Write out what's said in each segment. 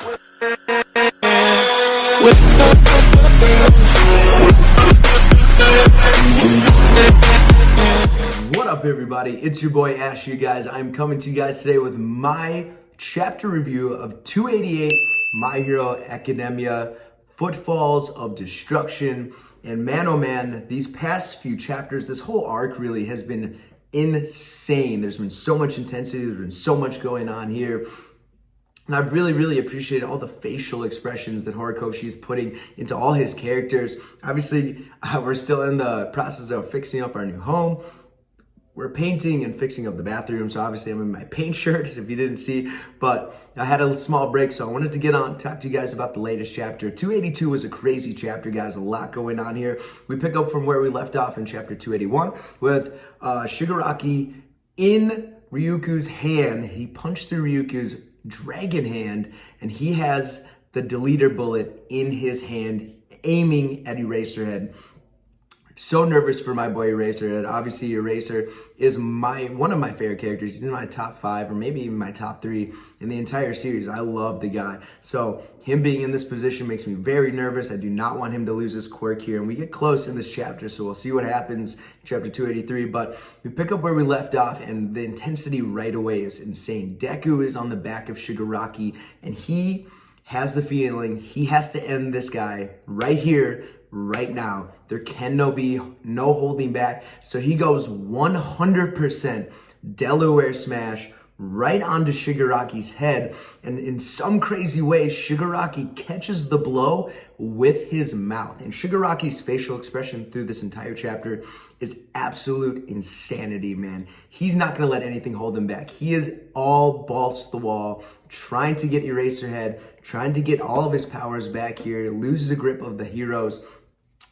What up, everybody? It's your boy Ash, you guys. I'm coming to you guys today with my chapter review of 288 My Hero Academia Footfalls of Destruction. And man, oh man, these past few chapters, this whole arc really has been insane. There's been so much intensity, there's been so much going on here. And I've really appreciated all the facial expressions that Horikoshi is putting into all his characters. Obviously, we're still in the process of fixing up our new home. We're painting and fixing up the bathroom, so obviously I'm in my paint shirt, if you didn't see, but I had a small break, so I wanted to get on, talk to you guys about the latest chapter. 282 was a crazy chapter, guys, a lot going on here. We pick up from where we left off in chapter 281 with Shigaraki in Ryuku's hand. He punched through Ryuku's dragon hand, and he has the deleter bullet in his hand, aiming at Eraserhead. So nervous for my boy Eraserhead. Obviously, Eraser is one of my favorite characters. He's in my top 5 or maybe even my top 3 in the entire series. I love the guy. So him being in this position makes me very nervous. I do not want him to lose his quirk here. And we get close in this chapter, so we'll see what happens in chapter 283. But we pick up where we left off, and the intensity right away is insane. Deku is on the back of Shigaraki, and he has the feeling he has to end this guy right here, right now. There can be no holding back. So he goes 100% Delaware smash right onto Shigaraki's head. And in some crazy way, Shigaraki catches the blow with his mouth. And Shigaraki's facial expression through this entire chapter is absolute insanity, man. He's not going to let anything hold him back. He is all balls to the wall, trying to get Eraserhead, trying to get all of his powers back here, lose the grip of the heroes,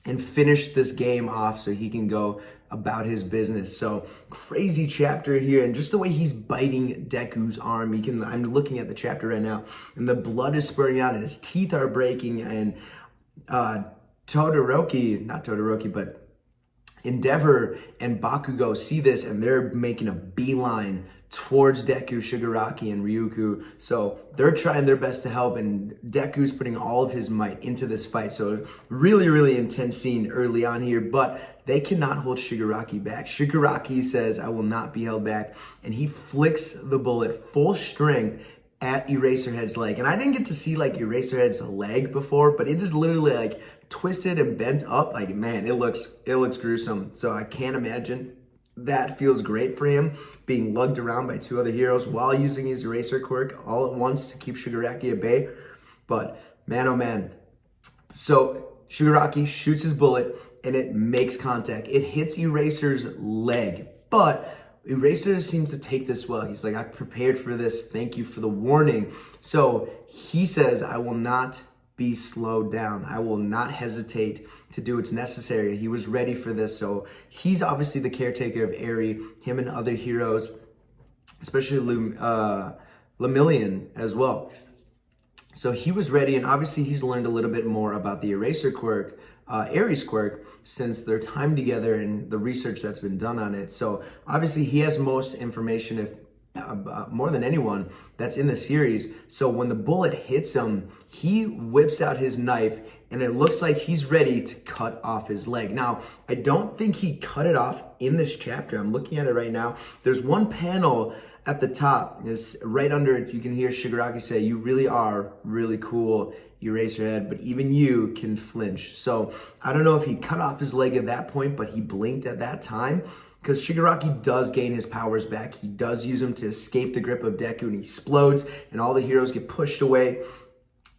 and finish this game off so he can go about his business. So crazy chapter here, and just the way he's biting Deku's arm. I'm looking at the chapter right now, and the blood is spurting out, and his teeth are breaking. And Endeavor and Bakugo see this, and they're making a beeline towards Deku, Shigaraki, and Ryuku. So they're trying their best to help, and Deku's putting all of his might into this fight. So really intense scene early on here, but they cannot hold Shigaraki back. Shigaraki says, "I will not be held back," and he flicks the bullet full strength at Eraserhead's leg. And I didn't get to see like Eraserhead's leg before, but it is literally like twisted and bent up. Like, man, it looks gruesome. So I can't imagine that feels great for him, being lugged around by 2 other heroes while using his eraser quirk all at once to keep Shigaraki at bay. But man, oh man. So Shigaraki shoots his bullet, and it makes contact. It hits Eraser's leg, but Eraser seems to take this well. He's like, "I've prepared for this. Thank you for the warning." So he says, "I will not be slowed down. I will not hesitate to do what's necessary." He was ready for this. So he's obviously the caretaker of Eri, him and other heroes, especially Lemillion as well. So he was ready, and obviously he's learned a little bit more about the eraser quirk, Eri's quirk, since their time together and the research that's been done on it. So obviously he has most information, if more than anyone that's in the series. So when the bullet hits him, he whips out his knife, and it looks like he's ready to cut off his leg. Now, I don't think he cut it off in this chapter. I'm looking at it right now. There's one panel at the top, it's right under it. You can hear Shigaraki say, "You really are really cool, Eraserhead, but even you can flinch." So I don't know if he cut off his leg at that point, but he blinked at that time, because Shigaraki does gain his powers back. He does use them to escape the grip of Deku, and he explodes, and all the heroes get pushed away.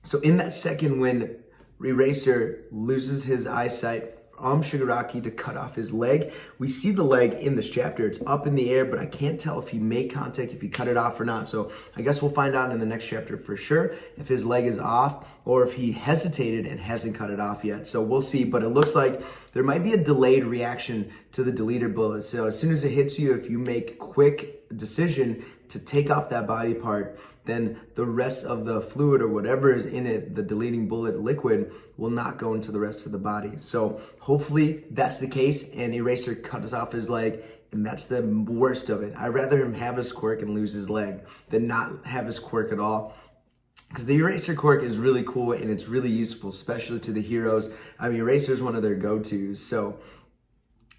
So in that second, when Eraser loses his eyesight from Shigaraki to cut off his leg, we see the leg in this chapter. It's up in the air, but I can't tell if he made contact, if he cut it off or not. So I guess we'll find out in the next chapter for sure if his leg is off or if he hesitated and hasn't cut it off yet. So we'll see, but it looks like there might be a delayed reaction to the deleter bullet. So as soon as it hits you, if you make quick decision to take off that body part, then the rest of the fluid or whatever is in it, the deleting bullet liquid, will not go into the rest of the body. So hopefully that's the case, and Eraser cuts off his leg, and that's the worst of it. I'd rather him have his quirk and lose his leg than not have his quirk at all. because the eraser quirk is really cool and it's really useful, especially to the heroes. I mean, eraser is one of their go-tos. So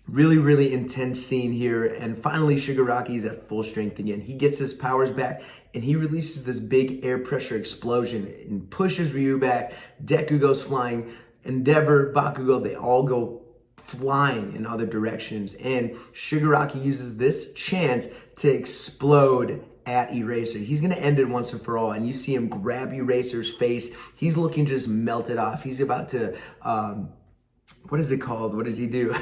really, really intense scene here. And finally, Shigaraki's at full strength again. He gets his powers back and he releases this big air pressure explosion and pushes Ryu back. Deku goes flying. Endeavor, Bakugo, they all go flying in other directions. And Shigaraki uses this chance to explode at Eraser. He's going to end it once and for all. And you see him grab Eraser's face. He's looking just melted off. He's about to, what is it called? What does he do?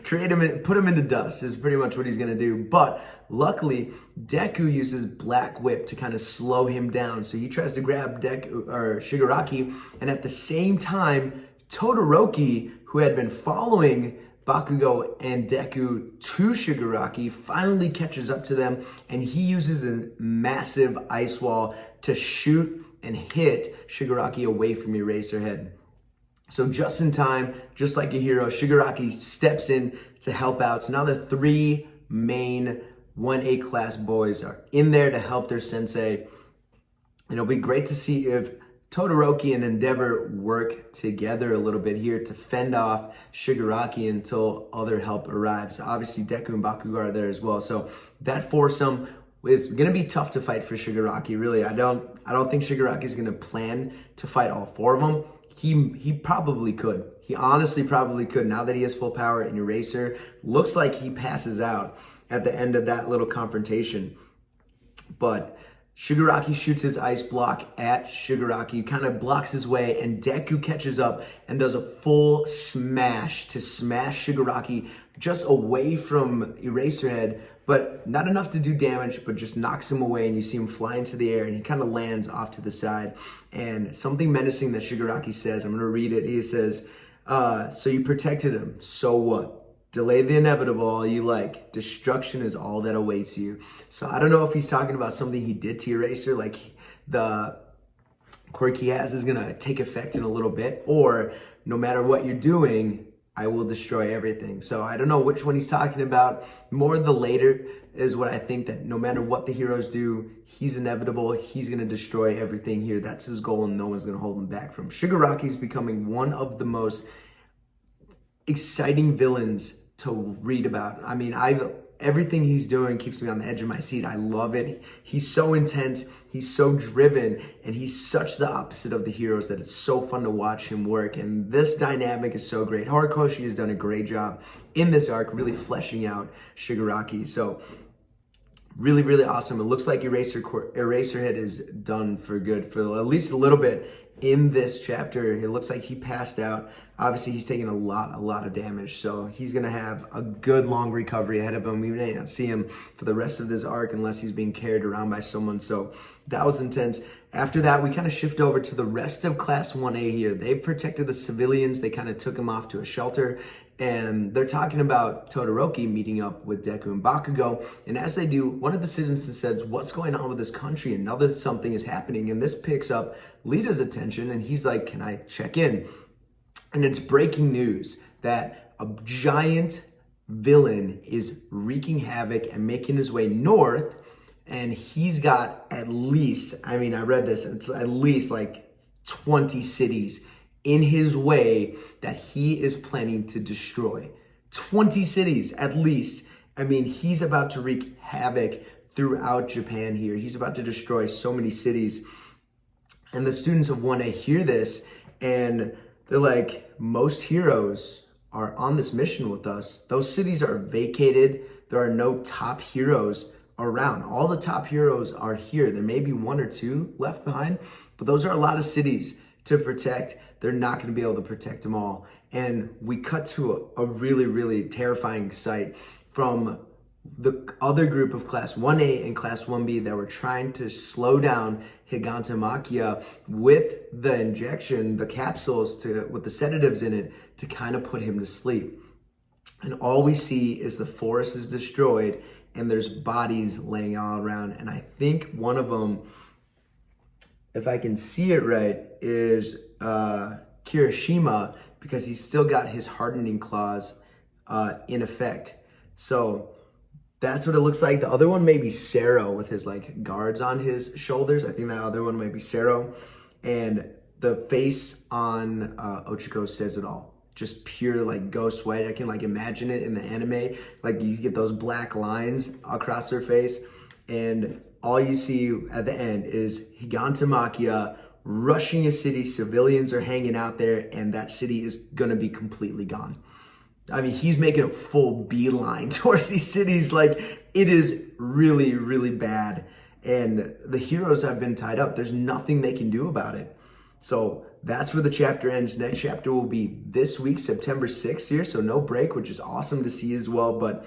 Create him, put him into dust is pretty much what he's going to do. But luckily, Deku uses Black Whip to kind of slow him down. So he tries to grab Deku or Shigaraki. And at the same time, Todoroki, who had been following Bakugo and Deku to Shigaraki, finally catches up to them, and he uses a massive ice wall to shoot and hit Shigaraki away from Eraserhead. So just in time, just like a hero, Shigaraki steps in to help out. So now the three main 1A class boys are in there to help their sensei. And it'll be great to see if Todoroki and Endeavor work together a little bit here to fend off Shigaraki until other help arrives. Obviously, Deku and Bakugo are there as well. So that foursome is going to be tough to fight for Shigaraki. Really, I don't think Shigaraki is going to plan to fight all four of them. He probably could. He honestly probably could. Now that he has full power in Eraser, looks like he passes out at the end of that little confrontation. But Shigaraki shoots his ice block at Shigaraki, kind of blocks his way, and Deku catches up and does a full smash to smash Shigaraki just away from Eraserhead, but not enough to do damage, but just knocks him away, and you see him fly into the air, and he kind of lands off to the side. And something menacing that Shigaraki says, I'm going to read it. He says, so you protected him, so what? Delay the inevitable all you like. Destruction is all that awaits you. So I don't know if he's talking about something he did to Eraser, like the quirk he has is going to take effect in a little bit, or no matter what you're doing, I will destroy everything. So I don't know which one he's talking about. More the later is what I think, that no matter what the heroes do, he's inevitable. He's going to destroy everything here. That's his goal, and no one's going to hold him back from. Shigaraki's becoming one of the most exciting villains to read about. I mean, everything he's doing keeps me on the edge of my seat. I love it. He's so intense, he's so driven, and he's such the opposite of the heroes that it's so fun to watch him work. And this dynamic is so great. Horikoshi has done a great job in this arc, really fleshing out Shigaraki. So really, really awesome. It looks like Eraserhead is done for good for at least a little bit in this chapter. It looks like he passed out. Obviously, he's taking a lot of damage, so he's going to have a good long recovery ahead of him. We may not see him for the rest of this arc unless he's being carried around by someone, so that was intense. After that, we kind of shift over to the rest of Class 1A here. They've protected the civilians. They kind of took him off to a shelter, and they're talking about Todoroki meeting up with Deku and Bakugo. And as they do, one of the citizens says, what's going on with this country? Another something is happening, and this picks up Lita's attention, and he's like, can I check in? And it's breaking news that a giant villain is wreaking havoc and making his way north. And he's got at least, I mean, I read this, it's at least like 20 cities in his way that he is planning to destroy. 20 cities at least. I mean, he's about to wreak havoc throughout Japan here. He's about to destroy so many cities. And the students of 1A hear this, and they're like, most heroes are on this mission with us. Those cities are vacated. There are no top heroes around. All the top heroes are here. There may be one or two left behind, but those are a lot of cities to protect. They're not going to be able to protect them all. And we cut to a really, really terrifying sight from the other group of Class 1A and Class 1B that were trying to slow down Higantamakia with the injection, the capsules with the sedatives in it to kind of put him to sleep. And all we see is the forest is destroyed and there's bodies laying all around. And I think one of them, if I can see it right, is Kirishima, because he's still got his hardening claws in effect. So That's what it looks like. The other one may be Sero with his like guards on his shoulders. I think that other one might be Sero. And the face on Ochiko says it all. Just pure like ghost white. I can like imagine it in the anime. Like you get those black lines across her face. And all you see at the end is Higantamakia rushing a city. Civilians are hanging out there and that city is gonna be completely gone. I mean, he's making a full beeline towards these cities. Like, it is really, really bad. And the heroes have been tied up. There's nothing they can do about it. So that's where the chapter ends. Next chapter will be this week, September 6th here. So no break, which is awesome to see as well. But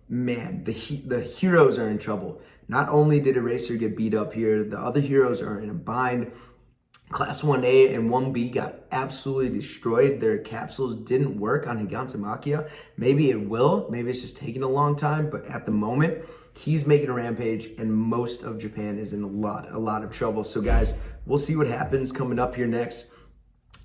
man, the heroes are in trouble. Not only did Eraser get beat up here, the other heroes are in a bind. Class 1A and 1B got absolutely destroyed. Their capsules didn't work on Higantamakia. Maybe it will. Maybe it's just taking a long time. But at the moment, he's making a rampage and most of Japan is in a lot of trouble. So guys, we'll see what happens coming up here next.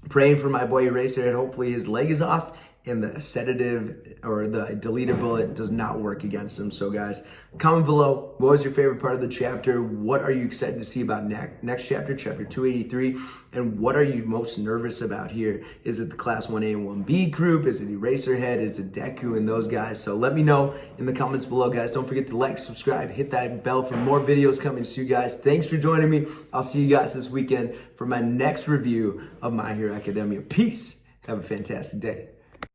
Praying for my boy Eraser and hopefully his leg is off and the sedative or the deleter bullet does not work against him. So guys, comment below, what was your favorite part of the chapter? What are you excited to see about next chapter, chapter 283? And what are you most nervous about here? Is it the class 1A and 1B group? Is it Eraserhead? Is it Deku and those guys? So let me know in the comments below, guys. Don't forget to like, subscribe, hit that bell for more videos coming to you guys. Thanks for joining me. I'll see you guys this weekend for my next review of My Hero Academia. Peace. Have a fantastic day.